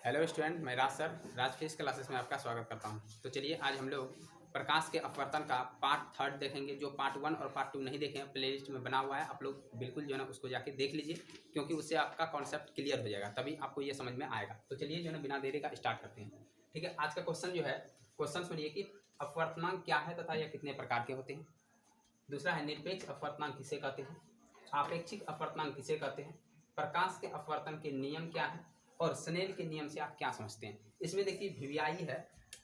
Hello student, मैं राज sir राज physics classes में आपका स्वागत करता हूं। तो चलिए आज हम लोग प्रकाश के अपवर्तन का पार्ट थर्ड देखेंगे। जो पार्ट 1 और पार्ट 2 नहीं देखे हैं, प्ले लिस्ट में बना हुआ है, आप लोग बिल्कुल जो है ना उसको जाके देख लीजिए, क्योंकि उससे आपका कॉन्सेप्ट क्लियर हो जाएगा, तभी आपको ये समझ में आएगा। तो चलिए जो है ना बिना देरी का स्टार्ट करते हैं। ठीक है, आज का क्वेश्चन जो है, क्वेश्चन सुनिए कि अपवर्तनांक क्या है तथा यह कितने प्रकार के होते हैं। दूसरा है निरपेक्ष अपवर्तनांक किसे कहते हैं, आपेक्षिक अपवर्तनांक किसे कहते हैं, प्रकाश के अपवर्तन के नियम क्या है, और स्नेल के नियम से आप क्या समझते हैं। इसमें देखिए वीवीआई है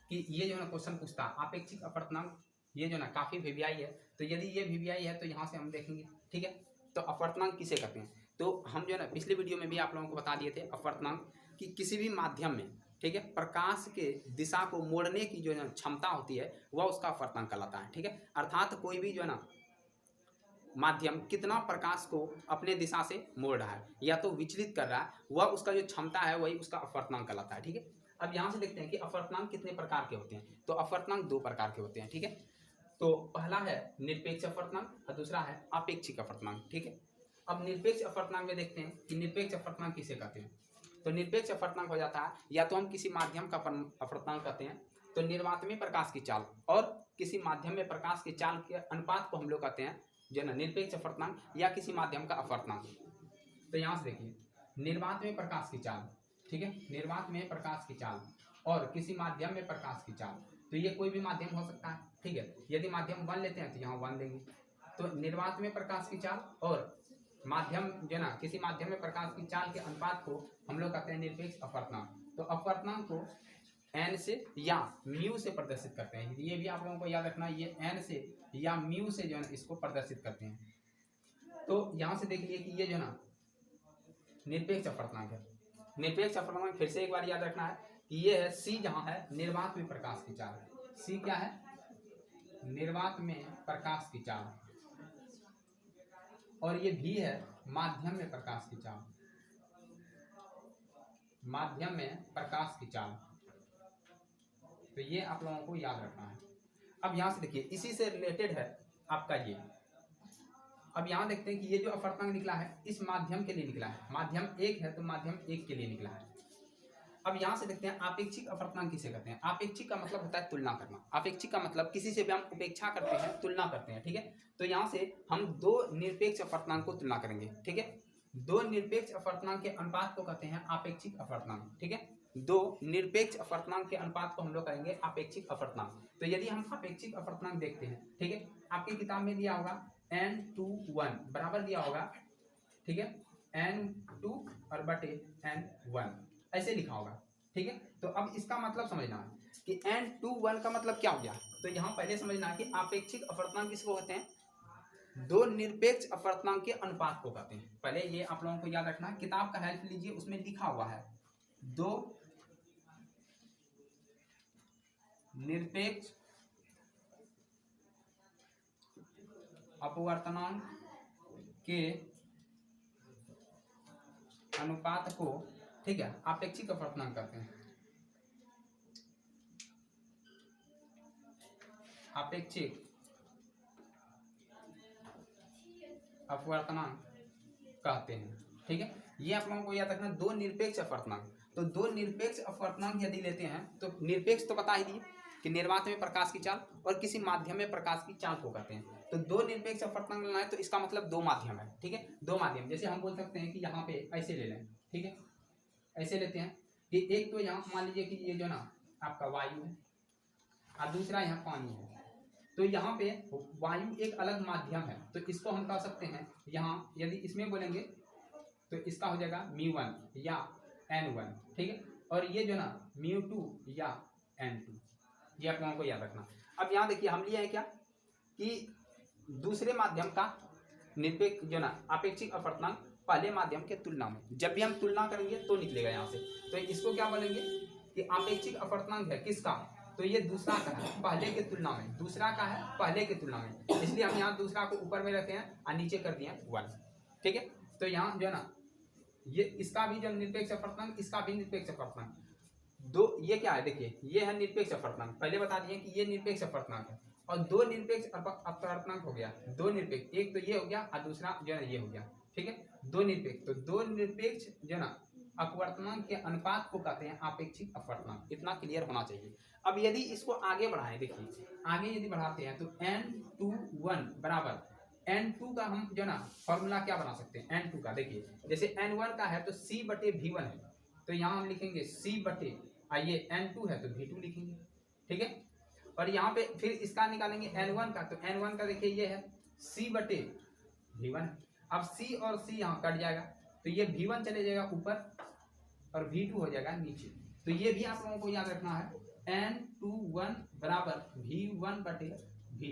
कि ये जो है ना क्वेश्चन पूछता है आपेक्षिक अपवर्तनांक, ये जो ना काफ़ी वीवीआई है। तो यदि ये वीवीआई है तो यहाँ से हम देखेंगे। ठीक है, तो अपवर्तनांक किसे कहते हैं, तो हम जो है ना पिछले वीडियो में भी आप लोगों को बता दिए थे अपवर्तनांक कि किसी भी माध्यम में, ठीक है, प्रकाश के दिशा को मोड़ने की जो है क्षमता होती है वह उसका अपवर्तनांक कहलाता है। ठीक है, अर्थात कोई भी जो है ना माध्यम कितना प्रकाश को अपने दिशा से मोड़ रहा है या तो विचलित कर रहा है, वह उसका जो क्षमता है वही उसका अपवर्तनांक कहलाता है। ठीक है, अब यहाँ से देखते हैं कि अपवर्तनांक कितने प्रकार के होते हैं। तो अपवर्तनांक दो प्रकार के होते हैं। ठीक है, तो पहला है निरपेक्ष अपवर्तनांक और दूसरा है आपेक्षिक अपवर्तनांक। ठीक है, अब निरपेक्ष अपवर्तनांक में देखते हैं कि निरपेक्ष अपवर्तनांक किसे कहते हैं। तो निरपेक्ष अपवर्तनांक हो जाता है या तो हम किसी माध्यम का अपवर्तनांक कहते हैं, तो निर्वात में प्रकाश की चाल और किसी माध्यम में प्रकाश की चाल के अनुपात को हम लोग कहते हैं जो ना निरपेक्ष अपवर्तनांक या किसी माध्यम का अपवर्तनांक। तो यहाँ से देखिए निर्वात में प्रकाश की चाल, ठीक है, निर्वात में प्रकाश की चाल और किसी माध्यम में प्रकाश की चाल, तो ये कोई भी माध्यम हो सकता है। ठीक है, यदि माध्यम 1 लेते हैं तो यहाँ 1 देंगे। तो निर्वात में प्रकाश की चाल और माध्यम जो ना किसी माध्यम में प्रकाश की चाल के अनुपात को हम लोग कहते हैं निरपेक्ष अपवर्तनांक। तो अपवर्तनांक को एन से या म्यू से प्रदर्शित करते हैं। ये भी आप लोगों को याद रखना, ये एन से या म्यू से जो है इसको प्रदर्शित करते हैं। तो यहाँ से देख लीजिए कि ये जो है ना निरपेक्ष अपवर्तनांक है। निरपेक्ष अपवर्तनांक फिर से एक बार याद रखना है कि ये है सी, जहाँ है निर्वात में प्रकाश की चाल। सी क्या है, निर्वात में प्रकाश की चाल, और ये भी है माध्यम में प्रकाश की चाल, माध्यम में प्रकाश की चाल। तो ये आप लोगों को याद रखना है। अब यहाँ से देखिए इसी से रिलेटेड है आपका ये। अब यहाँ देखते हैं कि ये जो अपवर्तनांक निकला है इस माध्यम के लिए निकला है, माध्यम 1 है तो माध्यम 1 के लिए निकला है। अब यहाँ से देखते हैं आपेक्षिक अपवर्तनांक किसे कहते हैं। आपेक्षिक का मतलब होता है तुलना करना। आपेक्षिक का मतलब किसी से भी हम उपेक्षा करते हैं, तुलना करते हैं। ठीक है, तो यहाँ से हम दो निरपेक्ष अपवर्तनांक को तुलना करेंगे। ठीक है, दो निरपेक्ष अपवर्तनांक के अनुपात को कहते हैं आपेक्षिक अपवर्तनांक। ठीक है, दो निरपेक्ष अपवर्तनांक के अनुपात को हम लोग करेंगे आपेक्षिक अपवर्तनांक। तो यदि हम आपेक्षिक अपवर्तनांक देखते हैं, ठीक है, आपकी किताब में दिया होगा n2 1 बराबर दिया होगा, ठीक है, n2 और बटे n1 ऐसे लिखा होगा। ठीक है, तो अब इसका मतलब समझना है कि n2 1 का मतलब क्या हो गया। तो यहाँ पहले समझना है कि आपेक्षिक अपवर्तनांक किसको कहते हैं, दो निरपेक्ष अपवर्तनांक के अनुपात को कहते हैं। पहले ये आप लोगों को याद रखना, किताब का हेल्प लीजिए, उसमें लिखा हुआ है दो निरपेक्ष अपवर्तनांक के अनुपात को, ठीक है, आपेक्षिक अपवर्तनांक कहते हैं। आपेक्षिक अपवर्तनांक कहते हैं। ठीक है, ये आप लोगों को याद रखना, दो निरपेक्ष अपवर्तनांक। तो दो निरपेक्ष अपवर्तनांक यदि लेते हैं तो निरपेक्ष तो बता ही दिए कि निर्वात में प्रकाश की चाल और किसी माध्यम में प्रकाश की चाल को कहते हैं। तो दो निरपेक्ष अपवर्तनांक लेना है तो इसका मतलब दो माध्यम है। ठीक है, दो माध्यम, जैसे हम बोल सकते हैं कि यहाँ पे ऐसे ले लें। ठीक है, ऐसे लेते हैं कि एक तो यहाँ मान लीजिए कि ये जो ना आपका वायु है और दूसरा यहाँ पानी है। तो यहाँ पे वायु एक अलग माध्यम है, तो इसको हम कह सकते हैं, यहाँ यदि इसमें बोलेंगे तो इसका हो जाएगा μ1 या n1। ठीक है, और ये जो ना μ2 या n2, ये आप लोगों को याद रखना। अब यहाँ देखिए हम लिए हैं क्या कि दूसरे माध्यम का निरपेक्ष जो ना आपेक्षिक अपवर्तनांक पहले माध्यम के तुलना में, जब भी हम तुलना करेंगे तो निकलेगा यहाँ से। तो इसको क्या बोलेंगे कि आपेक्षिक अपवर्तनांक है किसका, तो ये दूसरा का है पहले के तुलना में, दूसरा का है पहले के तुलना में, इसलिए हम यहाँ दूसरा को ऊपर में रखे हैं और नीचे कर दिए 1। ठीक है, तो यहाँ जो है ना ये इसका भी जो निरपेक्ष अपवर्तनांक, इसका भी निरपेक्ष अपवर्तनांक, दो ये क्या है देखिए, ये है निरपेक्ष अपवर्तनांक, पहले बता दिए कि ये निरपेक्ष अपवर्तनांक है, और दो निरपेक्ष अपवर्तनांक हो गया, दो निरपेक्ष, एक तो ये हो गया और दूसरा जो है ये हो गया। ठीक है, दो निरपेक्ष, तो दो निरपेक्ष जो ना अपवर्तनांक के अनुपात को कहते हैं आपेक्षिक अपवर्तनांक। इतना क्लियर होना चाहिए। अब यदि इसको आगे बढ़ाएं, देखिए आगे यदि बढ़ाते हैं तो n21 बराबर n2 का हम जो ना फॉर्मूला क्या बना सकते हैं n2 का। देखिए जैसे n1 का है तो c/v1 है, तो यहाँ हम लिखेंगे c/आइए n2 है तो v2 लिखेंगे, ठीक है। और यहाँ पे फिर इसका निकालेंगे n1 का, तो n1 का देखिए ये है c/v1। अब c और c यहाँ कट जाएगा, तो ये v1 चले जाएगा ऊपर और v2 हो जाएगा नीचे। तो ये भी आप लोगों को याद रखना है n21 बराबर v1/v2।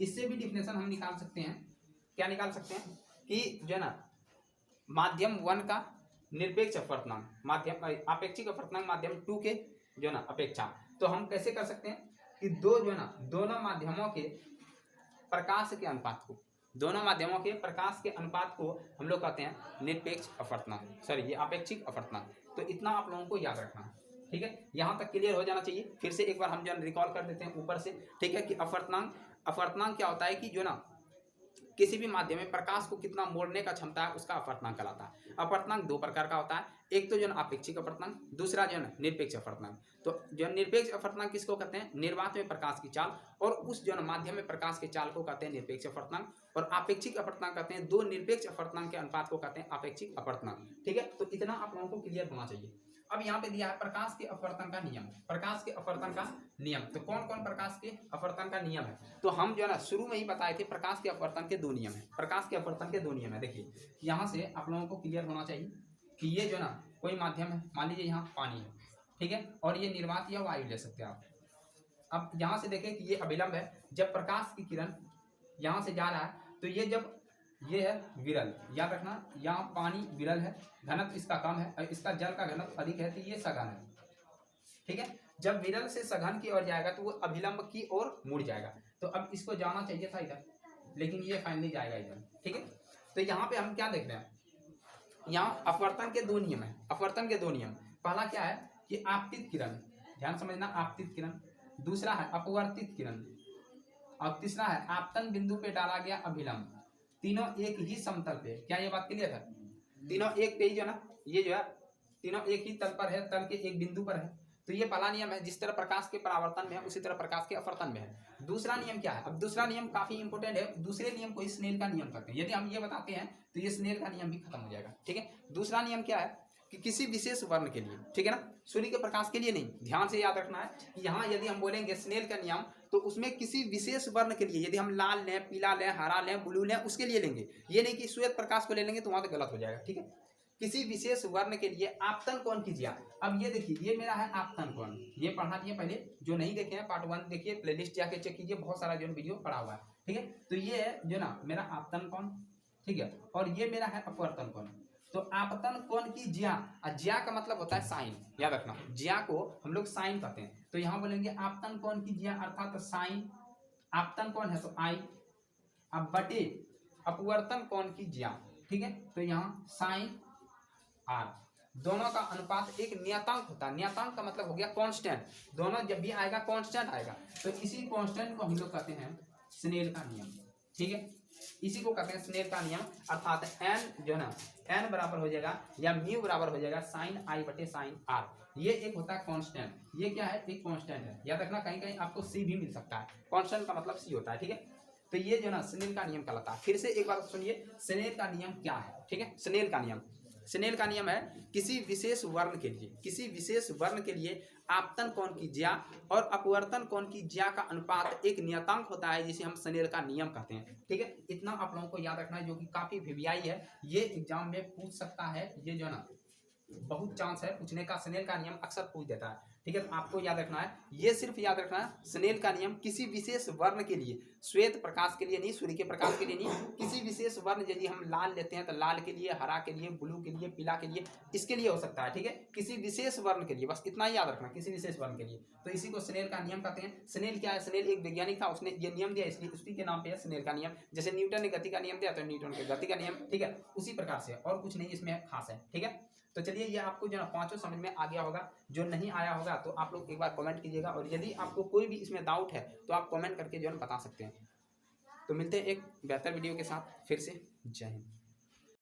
इससे भी डिफिनेशन हम निकाल सकते हैं, क्या निकाल सकते हैं कि जो है ना माध्यम 1 का निरपेक्ष अपवर्तनांक, माध्यम आपेक्षिक अपवर्तनांक माध्यम 2 के जो है ना अपेक्षा। तो हम कैसे कर सकते हैं कि दो जो है ना दोनों माध्यमों के प्रकाश के अनुपात को, दोनों माध्यमों के प्रकाश के अनुपात को हम लोग कहते हैं निरपेक्ष अपवर्तनांक, सॉरी ये आपेक्षिक अपवर्तनांक। तो इतना आप लोगों को याद रखना है, ठीक है। यहाँ तक क्लियर हो जाना चाहिए। फिर से एक बार हम जो रिकॉल कर देते हैं ऊपर से, ठीक है, कि अपवर्तनांक क्या होता है कि जो ना किसी भी माध्यम में प्रकाश को कितना मोड़ने का क्षमता है उसका अपवर्तनांक कहलाता है। अपवर्तनांक दो प्रकार का होता है, एक तो जो है आपेक्षिक अपवर्तनांक, दूसरा जो है निरपेक्ष अपवर्तनांक। तो जो निरपेक्ष अपवर्तनांक किसको कहते हैं, निर्वात में प्रकाश की चाल और उस जो है माध्यम में प्रकाश की चाल को कहते हैं निरपेक्ष अपवर्तनांक। और आपेक्षिक अपवर्तनांक कहते हैं दो निरपेक्ष अपवर्तनांक के अनुपात को कहते हैं आपेक्षिक अपवर्तनांक, ठीक है। तो इतना आप लोगों को क्लियर होना चाहिए। अब यहाँ पे दिया है प्रकाश के अपवर्तन का नियम, प्रकाश के अपवर्तन का नियम। तो कौन कौन प्रकाश के अपवर्तन का नियम है, तो हम जो है ना शुरू में ही बताए थे प्रकाश के अपवर्तन के दो नियम है, प्रकाश के अपवर्तन के दो नियम है। देखिए यहाँ से आप लोगों को क्लियर होना चाहिए कि ये जो है ना कोई माध्यम है, मान लीजिए यहाँ पानी है, ठीक है, और ये निर्वात या वायु ले सकते हैं आप। अब यहाँ से देखें कि ये अभिलंब है, जब प्रकाश की किरण यहाँ से जा रहा है तो ये जब ये है विरल, याद रखना यहाँ पानी विरल है, घनत्व इसका कम है और इसका जल का घनत्व अधिक है, तो ये सघन है, ठीक है। जब विरल से सघन की ओर जाएगा तो वो अभिलंब की ओर मुड़ जाएगा। तो अब इसको जाना चाहिए था इधर, लेकिन ये फाइनली जाएगा इधर, ठीक है। तो यहाँ पे हम क्या देख रहे हैं, यहाँ अपवर्तन के दो नियम है, अपवर्तन के दो नियम। पहला क्या है कि आपतित किरण, ध्यान समझना, आपतित किरण। दूसरा है अपवर्तित किरण और तीसरा है आपतन बिंदु पे डाला गया अभिलंब। तीनों एक ही समतल पे, क्या ये बात क्लियर है, तीनों एक पे ही जो ना ये जो है तीनों एक ही तल पर है, तल के एक बिंदु पर है। तो ये पहला नियम है, जिस तरह प्रकाश के परावर्तन में है उसी तरह प्रकाश के अपवर्तन में है। दूसरा नियम क्या है, अब दूसरा नियम काफी इंपोर्टेंट है, दूसरे नियम को स्नेल का नियम कहते हैं। यदि हम ये बताते हैं तो ये स्नेल का नियम भी खत्म हो जाएगा, ठीक है। दूसरा नियम क्या है कि किसी विशेष वर्ण के लिए, ठीक है ना, सूर्य के प्रकाश के लिए नहीं, ध्यान से याद रखना है कि यहाँ यदि हम बोलेंगे स्नेल का नियम तो उसमें किसी विशेष वर्ण के लिए, यदि हम लाल लें, पीला लें, हरा लें, ब्लू लें, उसके लिए लेंगे। ये नहीं कि श्वेत प्रकाश को ले लेंगे तो वहां तो गलत हो जाएगा, ठीक है। किसी विशेष वर्ण के लिए आपतन कोण कीजिए। अब ये देखिए ये मेरा है आपतन कोण, ये पढ़ा दिए पहले, जो नहीं देखे हैं पार्ट 1 देखिए, प्लेलिस्ट जाके चेक कीजिए, बहुत सारा जो वीडियो पड़ा हुआ है, ठीक है। तो ये है जो ना मेरा आपतन कोण, ठीक है, और ये मेरा है अपवर्तन कोण। तो आपतन कोण की ज्या, ज्या का मतलब होता है साइन, याद रखना, ज्या को हम लोग साइन कहते हैं। तो यहाँ बोलेंगे आपतन कोण की ज्या अर्थात साइन, आपतन कोण है तो आई, अब बटे अपवर्तन कोण की ज्या, ठीक है। तो यहाँ साइन आर, दोनों का अनुपात एक नियतांक होता है। नियतांक का मतलब हो गया कांस्टेंट, दोनों जब भी आएगा कांस्टेंट आएगा। तो इसी कांस्टेंट को हम लोग कहते हैं स्नेल का नियम, ठीक है, इसी को कहते हैं स्नेल का नियम। अर्थात n जो है ना n बराबर हो जाएगा या म्यू बराबर हो जाएगा साइन आई बटे साइन आर। ये एक होता है कांस्टेंट, ये क्या है, एक कांस्टेंट है, याद रखना। कहीं कहीं आपको सी भी मिल सकता है, कांस्टेंट का मतलब सी होता है, ठीक है। तो ये जो ना स्नेल का नियम कहलाता है। फिर से एक बार सुनिए, स्नेल का नियम क्या है, ठीक है। स्नेल का नियम, स्नेल का नियम है किसी विशेष वर्ण के लिए, किसी विशेष वर्ण के लिए आपतन कोण की ज्या और अपवर्तन कोण की ज्या का अनुपात एक नियतांक होता है, जिसे हम स्नेल का नियम कहते हैं, ठीक है। इतना आप लोगों को याद रखना है, जो कि काफी वीवीआई है, ये एग्जाम में पूछ सकता है, ये जो ना बहुत चांस है पूछने का। स्नेल का नियम अक्सर पूछ देता है, ठीक है। तो आपको याद रखना है, ये सिर्फ याद रखना है, स्नेल का नियम किसी विशेष वर्ण के लिए, श्वेत प्रकाश के लिए नहीं, सूर्य के प्रकाश के लिए नहीं, किसी विशेष वर्ण, यदि हम लाल लेते हैं तो लाल के लिए, हरा के लिए, ब्लू के लिए, पीला के लिए, इसके लिए हो सकता है, ठीक है। किसी विशेष वर्ण के लिए, बस इतना ही याद रखना, किसी विशेष वर्ण के लिए। तो इसी को स्नेल का नियम कहते हैं। स्नेल क्या है, स्नेल एक वैज्ञानिक था, उसने ये नियम दिया, इसलिए उसी के नाम पे है स्नेल का नियम। जैसे न्यूटन ने गति का नियम दिया तो न्यूटन के गति का नियम, ठीक है, उसी प्रकार से, और कुछ नहीं इसमें खास है, ठीक है। तो चलिए, ये आपको जो है पांचों समझ में आ गया होगा। जो नहीं आया होगा तो आप लोग एक बार कमेंट कीजिएगा, और यदि आपको कोई भी इसमें डाउट है तो आप कमेंट करके जो है बता सकते हैं। तो मिलते हैं एक बेहतर वीडियो के साथ फिर से। जय हिंद।